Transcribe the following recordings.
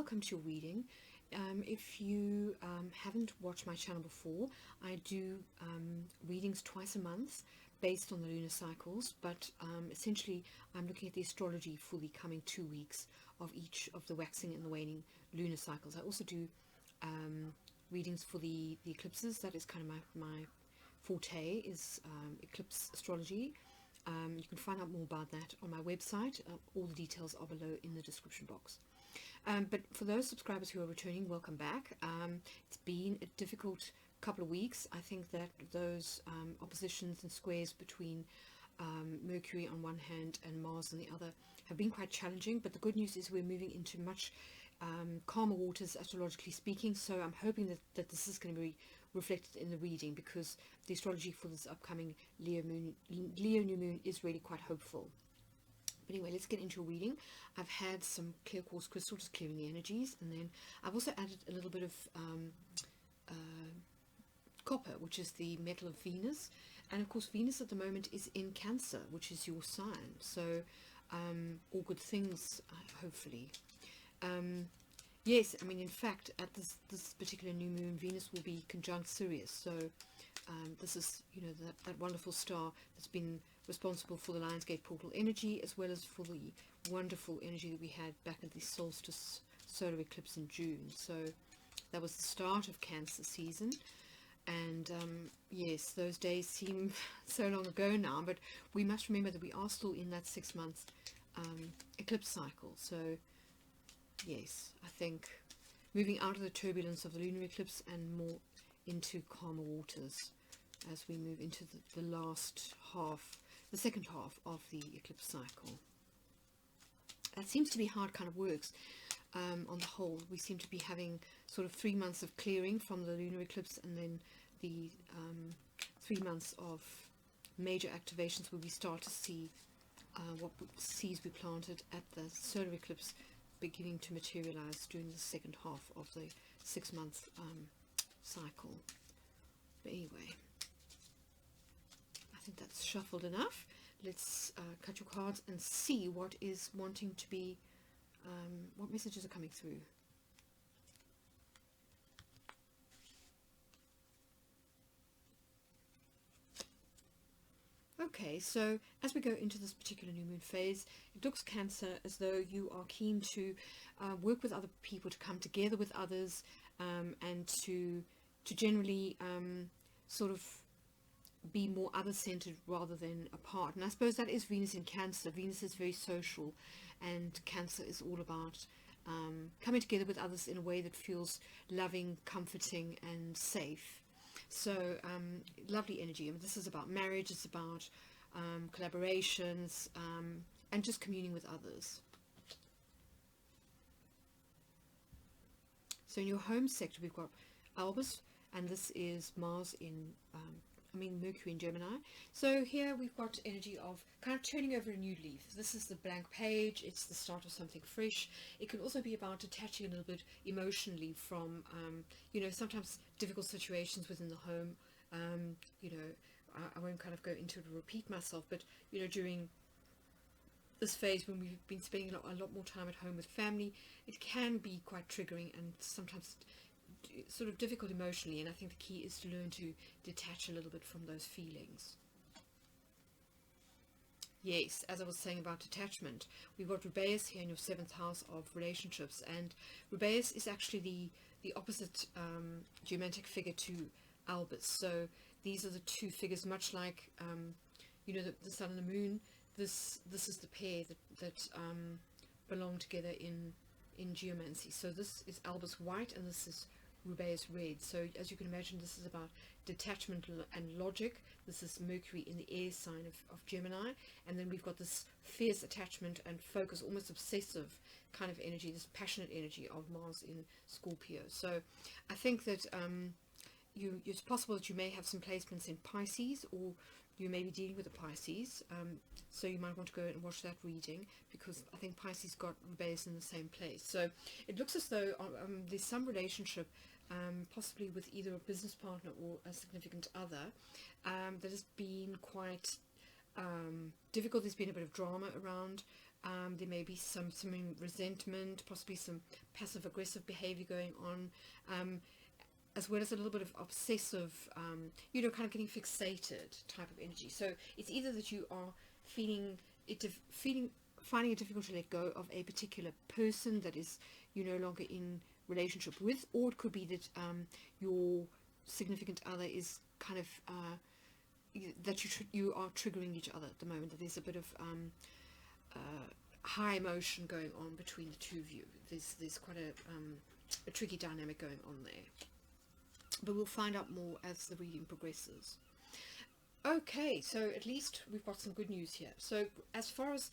welcome to your reading. If you haven't watched my channel before, I do readings twice a month based on the lunar cycles, but essentially I'm looking at the astrology for the coming 2 weeks of each of the waxing and the waning lunar cycles. I also do readings for the eclipses. That is kind of my forte, is eclipse astrology. You can find out more about that on my website. All the details are below in the description box. But for those subscribers who are returning, welcome back. It's been a difficult couple of weeks. I think that those oppositions and squares between Mercury on one hand and Mars on the other have been quite challenging, but the good news is we're moving into much calmer waters, astrologically speaking, so I'm hoping that this is going to be reflected in the reading, because the astrology for this upcoming Leo new moon is really quite hopeful. But anyway, let's get into a reading. I've had some clear quartz crystal just clearing the energies, and then I've also added a little bit of copper, which is the metal of Venus, and of course Venus at the moment is in Cancer, which is your sign, so all good things, hopefully. Yes, I mean, in fact, at this particular new moon, Venus will be conjunct Sirius, so this is, you know, that wonderful star that's been responsible for the Lionsgate portal energy, as well as for the wonderful energy that we had back at the solstice solar eclipse in June. So that was the start of Cancer season, and yes, those days seem so long ago now, but we must remember that we are still in that 6-month eclipse cycle. So yes, I think moving out of the turbulence of the lunar eclipse and more into calmer waters as we move into the last half, the second half of the eclipse cycle. That seems to be how it kind of works. On the whole, we seem to be having sort of 3 months of clearing from the lunar eclipse, and then the 3 months of major activations where we start to see what seeds we planted at the solar eclipse beginning to materialize during the second half of the 6-month cycle. But anyway, I think that's shuffled enough. Let's cut your cards and see what is wanting to be, what messages are coming through. Okay, so as we go into this particular new moon phase, it looks, Cancer, as though you are keen to work with other people, to come together with others, and to generally sort of be more other-centered rather than apart. And I suppose that is Venus in Cancer. Venus is very social, and Cancer is all about coming together with others in a way that feels loving, comforting, and safe. So lovely energy. I mean, this is about marriage, it's about collaborations, and just communing with others. So in your home sector, we've got Albus, and this is Mars in Mercury in Gemini. So here we've got energy of kind of turning over a new leaf. This is the blank page. It's the start of something fresh. It can also be about detaching a little bit emotionally from you know, sometimes difficult situations within the home. You know, I won't kind of go into it and repeat myself, but you know, during this phase when we've been spending a lot more time at home with family, it can be quite triggering and sometimes sort of difficult emotionally, and I think the key is to learn to detach a little bit from those feelings. Yes, as I was saying about detachment, we've got Rubeus here in your 7th house of relationships, and Rubeus is actually the opposite geomantic figure to Albus. So these are the two figures, much like you know, the sun and the moon. This is the pair that belong together in geomancy. So this is Albus white, and this is Rubeus red. So as you can imagine, this is about detachment and logic. This is Mercury in the air sign of Gemini, and then we've got this fierce attachment and focus, almost obsessive kind of energy, this passionate energy of Mars in Scorpio. So I think that it's possible that you may have some placements in Pisces, or you may be dealing with a Pisces, so you might want to go and watch that reading, because I think Pisces got Rubeus in the same place. So it looks as though there's some relationship, possibly with either a business partner or a significant other, that has been quite difficult. There's been a bit of drama around There may be some resentment, possibly some passive aggressive behavior going on, as well as a little bit of obsessive, kind of getting fixated type of energy. So it's either that you are finding it difficult to let go of a particular person that is you're no longer in relationship with, or it could be that your significant other is kind of that you are triggering each other at the moment, that there's a bit of high emotion going on between the two of you. There's quite a tricky dynamic going on there, but we'll find out more as the reading progresses. Okay, so at least we've got some good news here. So as far as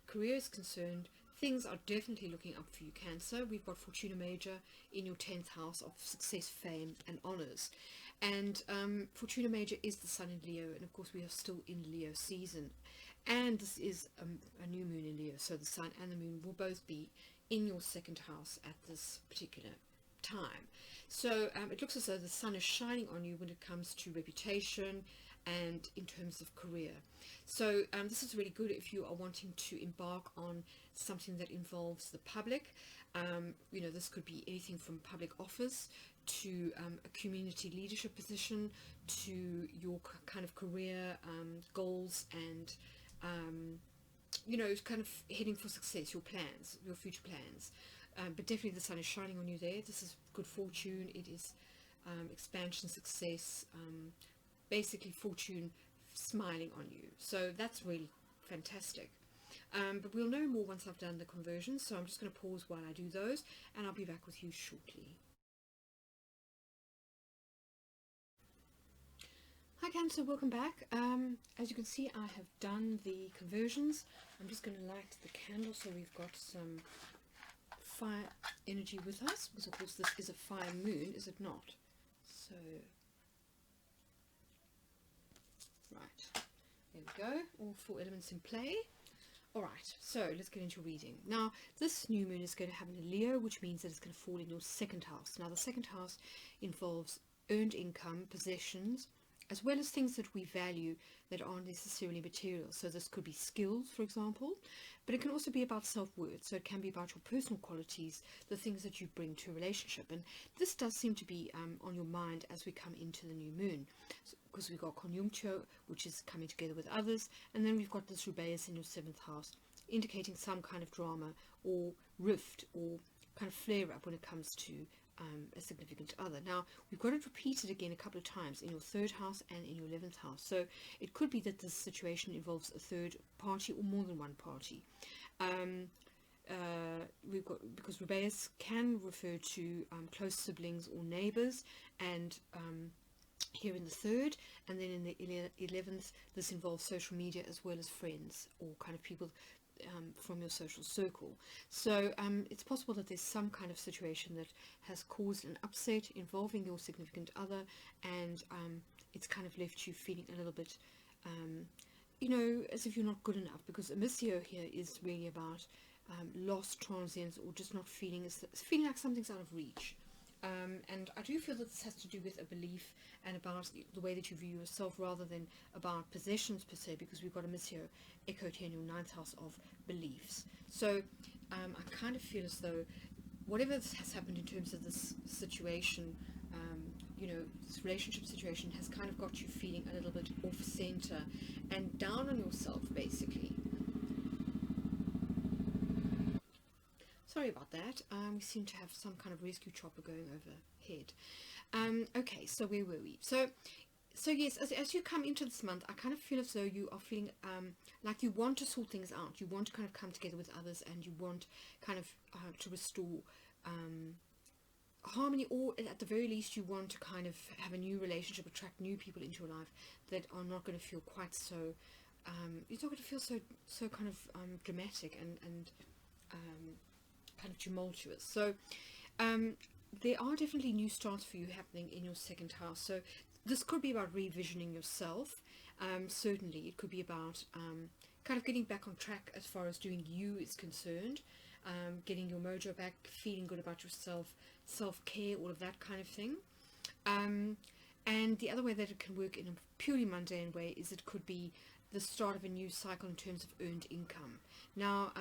career is concerned, things are definitely looking up for you, Cancer. We've got Fortuna Major in your 10th house of success, fame and honors, and Fortuna Major is the Sun in Leo, and of course we are still in Leo season, and this is a new moon in Leo, so the Sun and the Moon will both be in your 2nd house at this particular time. So it looks as though the Sun is shining on you when it comes to reputation and in terms of career. So this is really good if you are wanting to embark on something that involves the public. This could be anything from public office to a community leadership position, to your kind of career goals and kind of heading for success, your plans, your future plans. But definitely the Sun is shining on you there. This is good fortune. It is expansion, success, basically fortune smiling on you. So that's really fantastic. But we'll know more once I've done the conversion, so I'm just going to pause while I do those, and I'll be back with you shortly. Hi Cancer, welcome back. As you can see, I have done the conversions. I'm just going to light the candle so we've got some fire energy with us, because of course this is a fire moon, is it not? So right, there we go, all 4 elements in play. Alright, so let's get into reading. Now, this new moon is going to happen in Leo, which means that it's going to fall in your 2nd house. Now, the 2nd house involves earned income, possessions, as well as things that we value that aren't necessarily material. So this could be skills, for example, but it can also be about self-worth. So it can be about your personal qualities, the things that you bring to a relationship. And this does seem to be on your mind as we come into the new moon, because we've got conjuncture, which is coming together with others, and then we've got this Rubeus in your 7th house, indicating some kind of drama or rift or kind of flare up when it comes to a significant other. Now, we've got it repeated again a couple of times in your 3rd house and in your 11th house. So it could be that this situation involves a third party or more than one party. We've got, because Rubeus can refer to close siblings or neighbors, and here in the 3rd, and then in the 11th, this involves social media as well as friends or kind of people from your social circle. So it's possible that there's some kind of situation that has caused an upset involving your significant other, and it's kind of left you feeling a little bit as if you're not good enough, because Amicio here is really about lost transience, or just not feeling like something's out of reach. And I do feel that this has to do with a belief and about the way that you view yourself, rather than about possessions per se, because we've got a Missio echoed here in your 9th house of beliefs. So I kind of feel as though whatever has happened in terms of this situation, this relationship situation has kind of got you feeling a little bit off center and down on yourself, basically. Sorry about that. We seem to have some kind of rescue chopper going overhead. Okay, so where were we? So yes, as you come into this month, I kind of feel as though you are feeling like you want to sort things out. You want to kind of come together with others, and you want kind of to restore harmony, or at the very least you want to kind of have a new relationship, attract new people into your life that are not going to feel quite so you're not going to feel so kind of dramatic and kind of tumultuous. So there are definitely new starts for you happening in your 2nd house. So this could be about revisioning yourself. Certainly it could be about kind of getting back on track as far as doing you is concerned, getting your mojo back, feeling good about yourself, self-care, all of that kind of thing. And And the other way that it can work in a purely mundane way is it could be the start of a new cycle in terms of earned income. Now,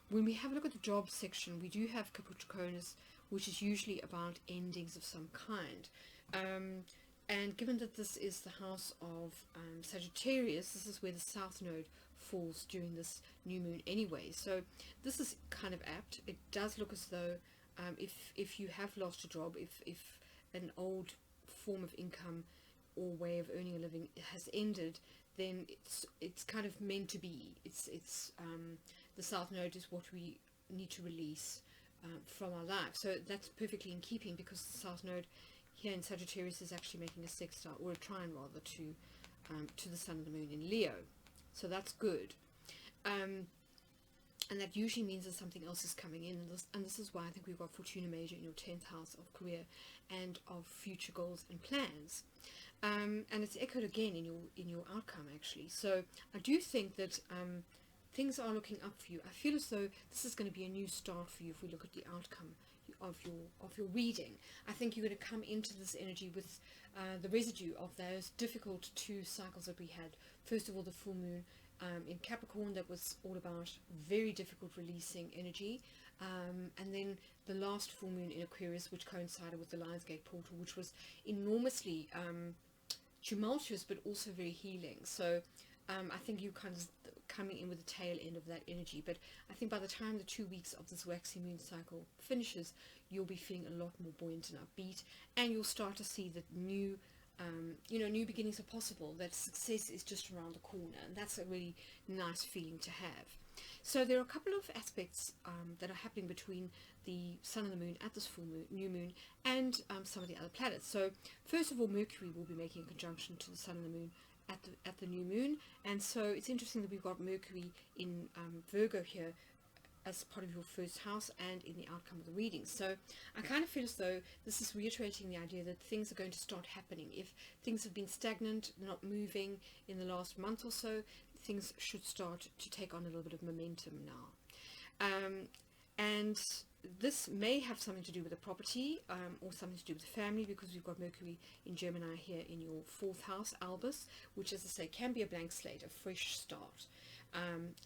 when we have a look at the job section, we do have Capricornus, which is usually about endings of some kind. And given that this is the house of Sagittarius, this is where the South Node falls during this new moon anyway. So this is kind of apt. It does look as though if you have lost a job, if an old form of income or way of earning a living has ended, then it's kind of meant to be. It's the South Node is what we need to release from our life. So that's perfectly in keeping, because the South Node here in Sagittarius is actually making a sextile, or a trine rather, to the Sun and the Moon in Leo. So that's good. And that usually means that something else is coming in, and this is why I think we've got Fortuna Major in your 10th house of career and of future goals and plans. And it's echoed again in your outcome, actually. So I do think that things are looking up for you. I feel as though this is going to be a new start for you if we look at the outcome of your reading. I think you're going to come into this energy with the residue of those difficult 2 cycles that we had. First of all, the full moon in Capricorn, that was all about very difficult releasing energy, and then the last full moon in Aquarius, which coincided with the Lionsgate portal, which was enormously tumultuous but also very healing. So I think you kind of coming in with the tail end of that energy, but I think by the time the 2 weeks of this waxy moon cycle finishes, you'll be feeling a lot more buoyant and upbeat, and you'll start to see that new beginnings are possible, that success is just around the corner, and that's a really nice feeling to have. So there are a couple of aspects that are happening between the Sun and the Moon at this full moon, new moon, and some of the other planets. So first of all, Mercury will be making a conjunction to the Sun and the Moon at the new moon, and so it's interesting that we've got Mercury in Virgo here as part of your first house and in the outcome of the reading. So I kind of feel as though this is reiterating the idea that things are going to start happening. If things have been stagnant, not moving in the last month or so, things should start to take on a little bit of momentum now. And this may have something to do with the property or something to do with the family, because we've got Mercury in Gemini here in your 4th house, Albus, which, as I say, can be a blank slate, a fresh start.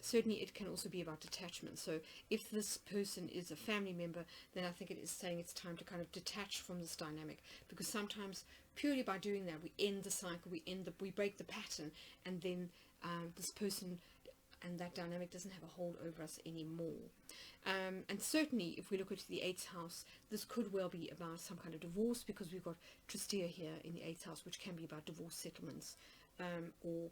Certainly it can also be about detachment. So if this person is a family member, then I think it is saying it's time to kind of detach from this dynamic, because sometimes purely by doing that we end the cycle, we break the pattern, and then this person and that dynamic doesn't have a hold over us anymore. And certainly if we look at the 8th house, this could well be about some kind of divorce, because we've got Tristia here in the 8th house, which can be about divorce settlements or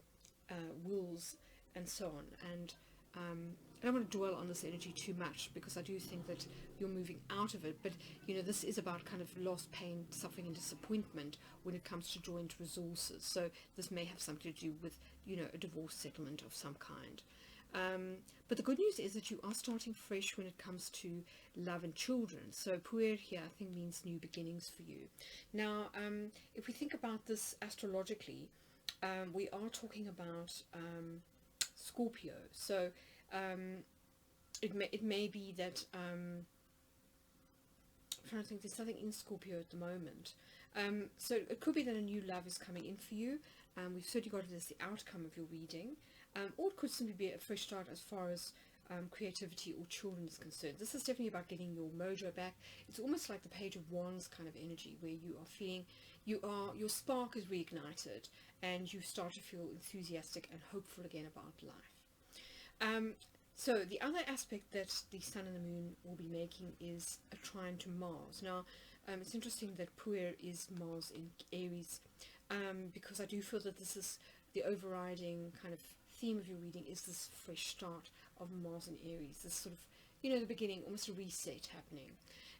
wills and so on. And I don't want to dwell on this energy too much, because I do think that you're moving out of it, but this is about kind of loss, pain, suffering and disappointment when it comes to joint resources. So this may have something to do with a divorce settlement of some kind. But the good news is that you are starting fresh when it comes to love and children. So Puer here I think means new beginnings for you. Now if we think about this astrologically, we are talking about Scorpio. So it may be that I'm trying to think, there's something in Scorpio at the moment. So it could be that a new love is coming in for you. We've certainly got it as the outcome of your reading, or it could simply be a fresh start as far as creativity or children is concerned. This is definitely about getting your mojo back. It's almost like the Page of Wands kind of energy, where you are feeling your spark is reignited, and you start to feel enthusiastic and hopeful again about life. So the other aspect that the Sun and the Moon will be making is a trine to Mars. Now it's interesting that Puer is Mars in Aries, because I do feel that this is the overriding kind of theme of your reading, is this fresh start of Mars in Aries, this sort of the beginning, almost a reset happening.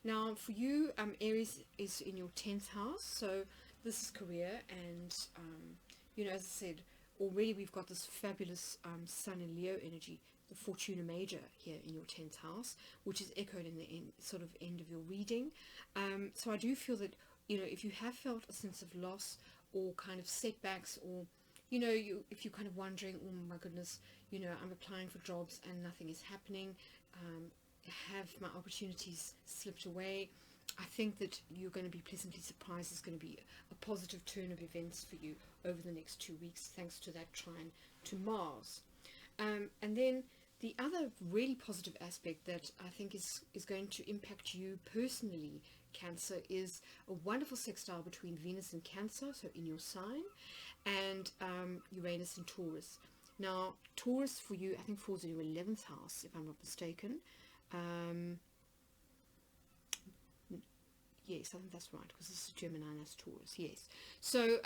Now for you, Aries is in your 10th house, so this is career, and as I said already, we've got this fabulous Sun in Leo energy, the Fortuna Major here in your 10th house, which is echoed in the end of your reading. So I do feel that if you have felt a sense of loss or kind of setbacks, or if you're kind of wondering, oh my goodness, I'm applying for jobs and nothing is happening, have my opportunities slipped away, I think that you're going to be pleasantly surprised. It's going to be a positive turn of events for you over the next 2 weeks, thanks to that trine to Mars. And then the other really positive aspect that I think is going to impact you personally, Cancer, is a wonderful sextile between Venus and Cancer, so in your sign, and Uranus and Taurus. Now, Taurus for you, I think, falls in your 11th house, if I'm not mistaken. Yes, I think that's right, because this is Gemini and that's Taurus, yes. So,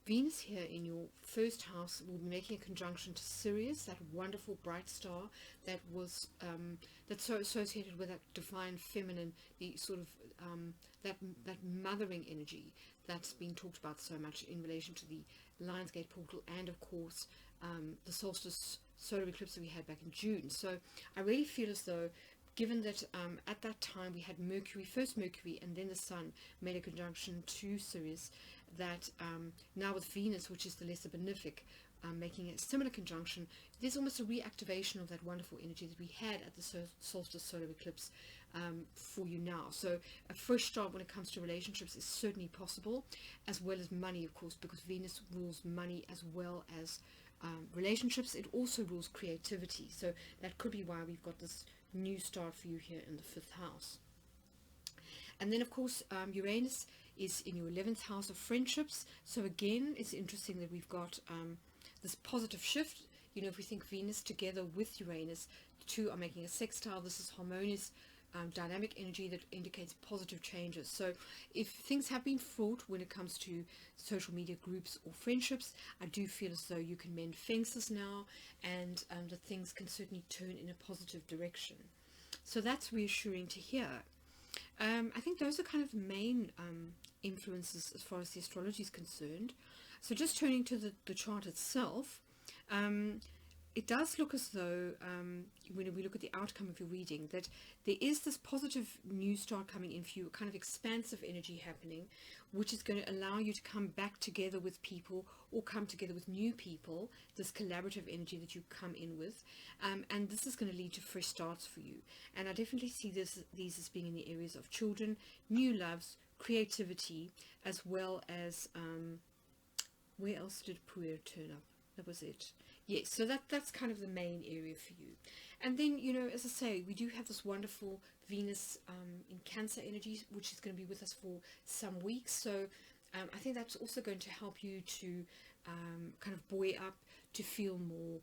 Venus here in your first house will be making a conjunction to Sirius, that wonderful bright star that was that's so associated with that divine feminine, the sort of that mothering energy that's been talked about so much in relation to the Lionsgate portal, and of course the solstice solar eclipse that we had back in June. So I really feel as though, given that at that time we had Mercury, first Mercury and then the Sun made a conjunction to Sirius, that now with Venus, which is the lesser benefic, making a similar conjunction, there's almost a reactivation of that wonderful energy that we had at the solstice solar eclipse for you now. So a fresh start when it comes to relationships is certainly possible, as well as money, of course, because Venus rules money as well as relationships. It also rules creativity, so that could be why we've got this new start for you here in the 5th house. And then, of course, Uranus is in your 11th house of friendships. So again, it's interesting that we've got this positive shift. You know, if we think Venus together with Uranus, the two are making a sextile. This is harmonious, dynamic energy that indicates positive changes. So if things have been fraught when it comes to social media groups or friendships, I do feel as though you can mend fences now, and that things can certainly turn in a positive direction. So that's reassuring to hear. I think those are kind of the main influences as far as the astrology is concerned. So just turning to the chart itself, it does look as though, when we look at the outcome of your reading, that there is this positive new start coming in for you, a kind of expansive energy happening, which is going to allow you to come back together with people, or come together with new people, this collaborative energy that you come in with, and this is going to lead to fresh starts for you. And I definitely see these as being in the areas of children, new loves, creativity, as well as, where else did Puer turn up? That was it. Yes, so that's kind of the main area for you. And then, you know, as I say, we do have this wonderful Venus in Cancer energy, which is going to be with us for some weeks. So I think that's also going to help you to kind of buoy up, to feel more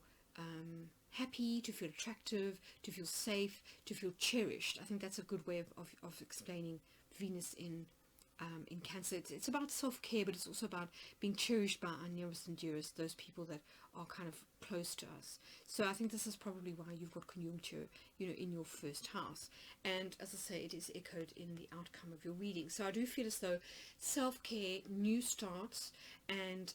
happy, to feel attractive, to feel safe, to feel cherished. I think that's a good way of explaining Venus in Cancer. It's about self-care, but it's also about being cherished by our nearest and dearest, those people that are kind of close to us. So I think this is probably why you've got conjuncture, you know, in your first house. And as I say, it is echoed in the outcome of your reading. So I do feel as though self-care, new starts, and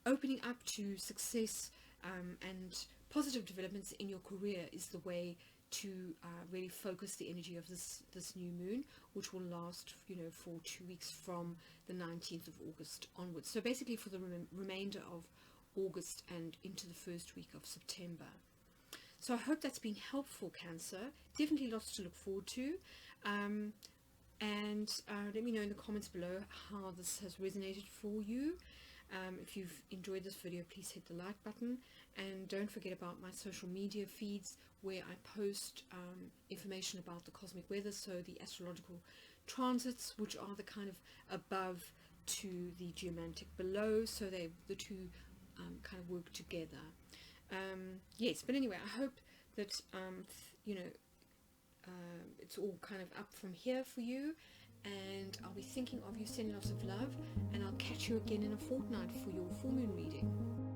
opening up to success and positive developments in your career is the way to really focus the energy of this new moon, which will last, you know, for 2 weeks from the 19th of August onwards. So basically for the remainder of August and into the first week of September. So I hope that's been helpful, Cancer. Definitely lots to look forward to. And let me know in the comments below how this has resonated for you. If you've enjoyed this video, please hit the like button, and don't forget about my social media feeds, where I post information about the cosmic weather, so the astrological transits, which are the kind of above to the geomantic below, so the two kind of work together. Yes, but anyway, I hope that you know, it's all kind of up from here for you, and I'll be thinking of you, sending lots of love, and I'll catch you again in a fortnight for your full moon reading.